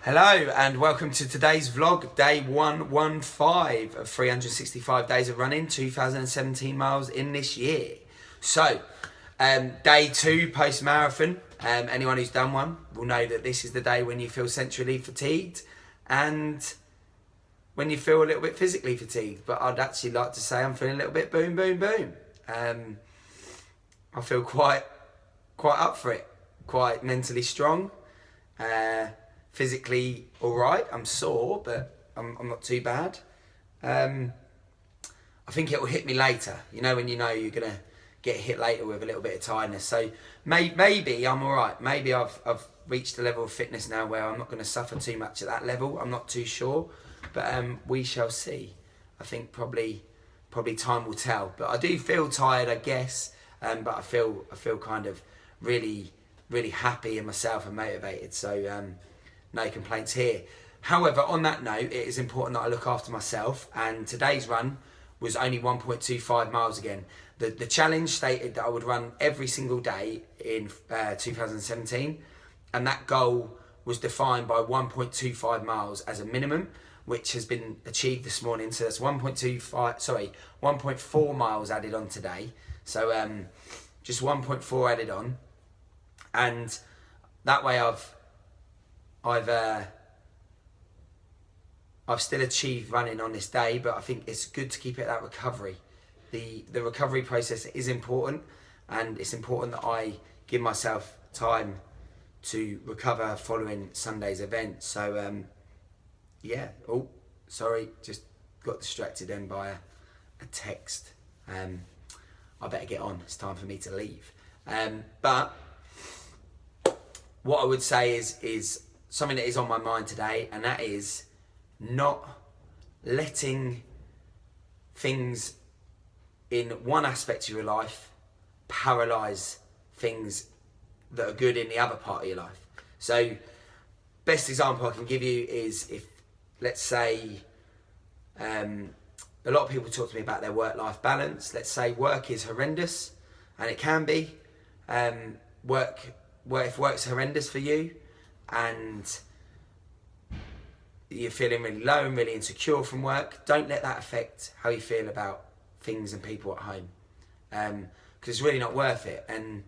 Hello and welcome to today's vlog, day 115 of 365 days of running, 2017 miles in this year. So, day 2 post-marathon. Anyone who's done one will know that this is the day when you feel centrally fatigued and when you feel a little bit physically fatigued. But I'd actually like to say I'm feeling a little bit boom, boom, boom. I feel quite up for it, quite mentally strong. Physically all right. I'm sore, but I'm not too bad. I think it will hit me later. You know when you know you're gonna get hit later with a little bit of tiredness. So maybe I'm all right. Maybe I've reached a level of fitness now where I'm not going to suffer too much at that level. I'm not too sure, but we shall see. I think probably time will tell. But I do feel tired, I guess. But I feel kind of really happy in myself and motivated. So. No complaints here. However, on that note, it is important that I look after myself, and today's run was only 1.25 miles again. The challenge stated that I would run every single day in 2017, and that goal was defined by 1.25 miles as a minimum, which has been achieved this morning. So that's 1.4 miles added on today. So just 1.4 added on, and that way I've still achieved running on this day, but I think it's good to keep it that recovery. The recovery process is important, and it's important that I give myself time to recover following Sunday's event. So yeah. Oh, sorry, just got distracted then by a text. I better get on. It's time for me to leave. But what I would say is something that is on my mind today, and that is not letting things in one aspect of your life paralyze things that are good in the other part of your life. So, best example I can give you is if, let's say, a lot of people talk to me about their work-life balance. Let's say work is horrendous, and it can be. If work's horrendous for you, and you're feeling really low and really insecure from work, don't let that affect how you feel about things and people at home, because it's really not worth it, and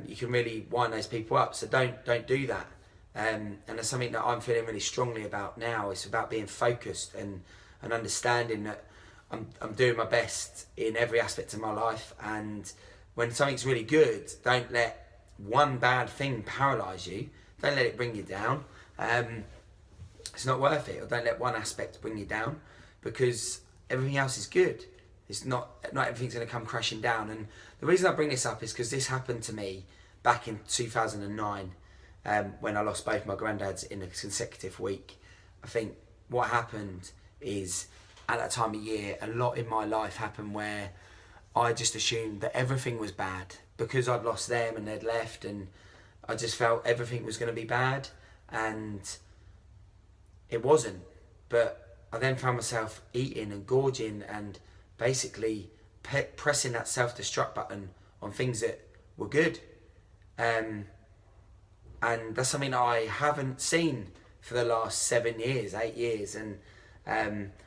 you can really wind those people up. So don't do that. And that's something that I'm feeling really strongly about now. It's about being focused and understanding that I'm doing my best in every aspect of my life, and when something's really good, don't let one bad thing paralyze you. Don't let it bring you down. It's not worth it. Or don't let one aspect bring you down, because everything else is good. It's not everything's going to come crashing down. And the reason I bring this up is because this happened to me back in 2009 when I lost both my granddads in a consecutive week. I think what happened is at that time of year, a lot in my life happened where I just assumed that everything was bad because I'd lost them and they'd left, and I just felt everything was going to be bad, and it wasn't. But I then found myself eating and gorging and basically pressing that self-destruct button on things that were good. And that's something that I haven't seen for the last 7 years, 8 years. And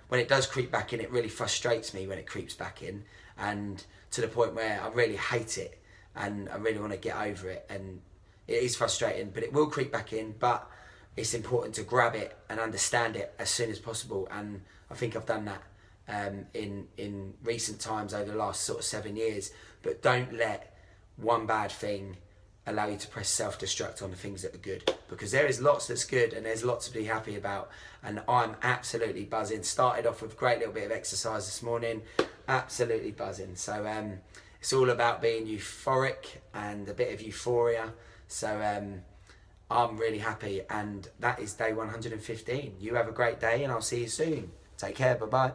when it does creep back in, it really frustrates me when it creeps back in, and to the point where I really hate it and I really want to get over it. And it is frustrating, but it will creep back in. But it's important to grab it and understand it as soon as possible. And I think I've done that in recent times over the last sort of 7 years. But don't let one bad thing allow you to press self-destruct on the things that are good, because there is lots that's good and there's lots to be happy about. And I'm absolutely buzzing. Started off with a great little bit of exercise this morning. Absolutely buzzing. So it's all about being euphoric and a bit of euphoria. So I'm really happy, and that is day 115. You have a great day, and I'll see you soon. Take care. Bye-bye.